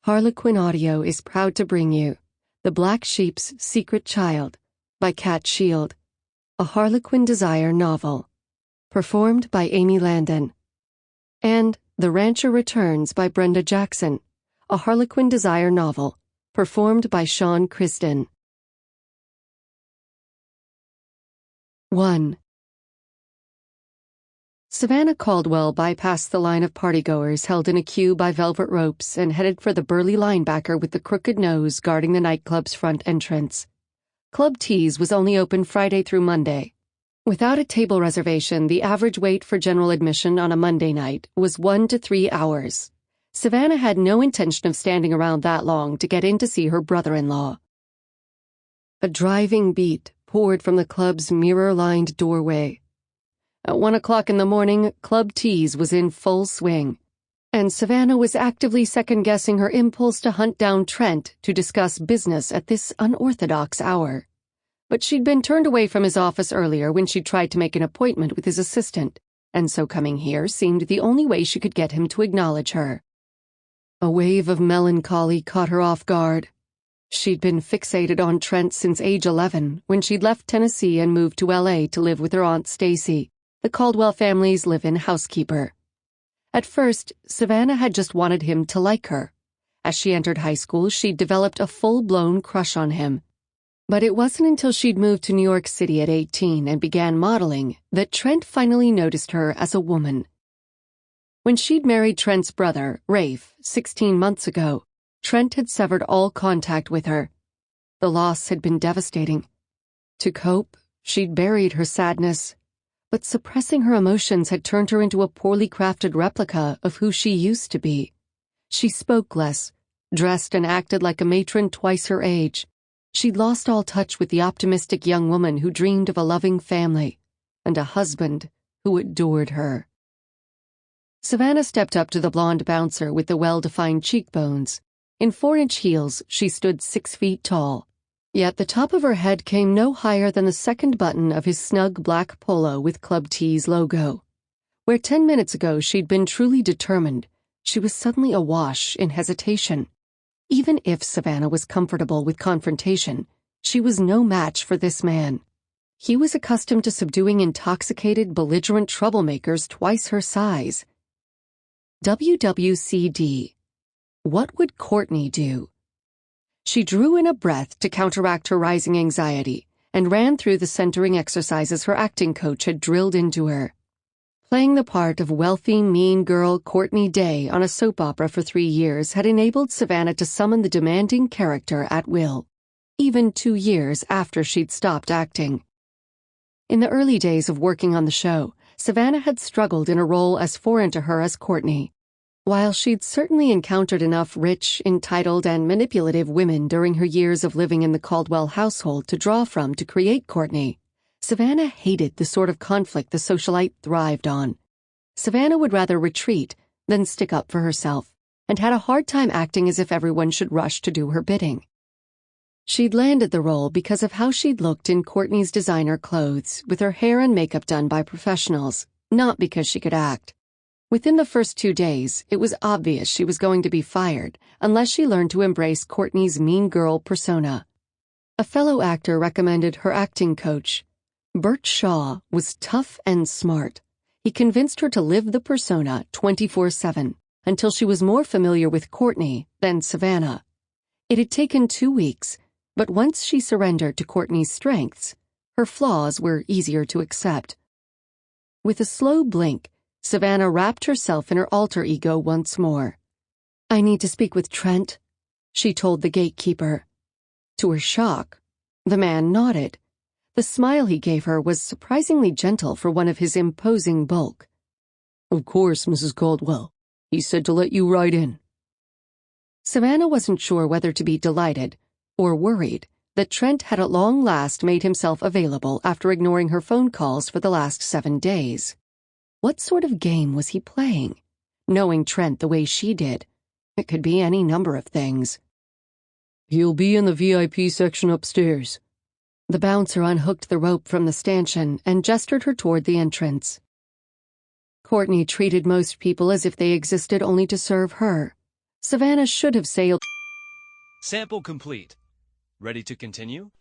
HarlequinAudio is proud to bring you The Black Sheep's Secret Child by Cat Shield, a Harlequin Desire novel, performed by Landon, and The Rancher Returns by Brenda Jackson, a Harlequin Desire novel, performed by Crisden. 1. Savannah Caldwell bypassed the line of partygoers held in a queue by velvet ropes and headed for the burly linebacker with the crooked nose guarding the nightclub's front entrance. Club Tease was only open Friday through Monday. Without a table reservation, the average wait for general admission on a Monday night was 1 to 3 hours. Savannah had no intention of standing around that long to get in to see her brother-in-law. A driving beat poured from the club's mirror-lined doorway. At 1 o'clock in the morning, Club Tease was in full swing, and Savannah was actively second-guessing her impulse to hunt down Trent to discuss business at this unorthodox hour. But she'd been turned away from his office earlier when she tried to make an appointment with his assistant, and so coming here seemed the only way she could get him to acknowledge her. A wave of melancholy caught her off guard. She'd been fixated on Trent since age 11, when she'd left Tennessee and moved to L.A. to live with her Aunt Stacy, the Caldwell family's live-in housekeeper. At first, Savannah had just wanted him to like her. As she entered high school, she'd developed a full-blown crush on him. But it wasn't until she'd moved to New York City at 18 and began modeling that Trent finally noticed her as a woman. When she'd married Trent's brother, Rafe, 16 months ago, Trent had severed all contact with her. The loss had been devastating. To cope, she'd buried her sadness, but suppressing her emotions had turned her into a poorly crafted replica of who she used to be. She spoke less, dressed and acted like a matron twice her age. She'd lost all touch with the optimistic young woman who dreamed of a loving family and a husband who adored her. Savannah stepped up to the blonde bouncer with the well-defined cheekbones. In 4-inch heels, she stood 6 feet tall. Yet the top of her head came no higher than the second button of his snug black polo with Club Tease logo. Where 10 minutes ago she'd been truly determined, she was suddenly awash in hesitation. Even if Savannah was comfortable with confrontation, she was no match for this man. He was accustomed to subduing intoxicated, belligerent troublemakers twice her size. WWCD. What would Courtney do? She drew in a breath to counteract her rising anxiety and ran through the centering exercises her acting coach had drilled into her. Playing the part of wealthy, mean girl Courtney Day on a soap opera for 3 years had enabled Savannah to summon the demanding character at will, even 2 years after she'd stopped acting. In the early days of working on the show, Savannah had struggled in a role as foreign to her as Courtney. While she'd certainly encountered enough rich, entitled, and manipulative women during her years of living in the Caldwell household to draw from to create Courtney, Savannah hated the sort of conflict the socialite thrived on. Savannah would rather retreat than stick up for herself, and had a hard time acting as if everyone should rush to do her bidding. She'd landed the role because of how she'd looked in Courtney's designer clothes, with her hair and makeup done by professionals, not because she could act. Within the first 2 days, it was obvious she was going to be fired unless she learned to embrace Courtney's mean girl persona. A fellow actor recommended her acting coach. Bert Shaw was tough and smart. He convinced her to live the persona 24/7 until she was more familiar with Courtney than Savannah. It had taken 2 weeks, but once she surrendered to Courtney's strengths, her flaws were easier to accept. With a slow blink, Savannah wrapped herself in her alter ego once more. "I need to speak with Trent," she told the gatekeeper. To her shock, the man nodded. The smile he gave her was surprisingly gentle for one of his imposing bulk. "Of course, Mrs. Caldwell. He said to let you right in." Savannah wasn't sure whether to be delighted or worried that Trent had at long last made himself available after ignoring her phone calls for the last 7 days. What sort of game was he playing? Knowing Trent the way she did, it could be any number of things. "He'll be in the VIP section upstairs." The bouncer unhooked the rope from the stanchion and gestured her toward the entrance. Courtney treated most people as if they existed only to serve her. Savannah should have sailed. Sample complete. Ready to continue?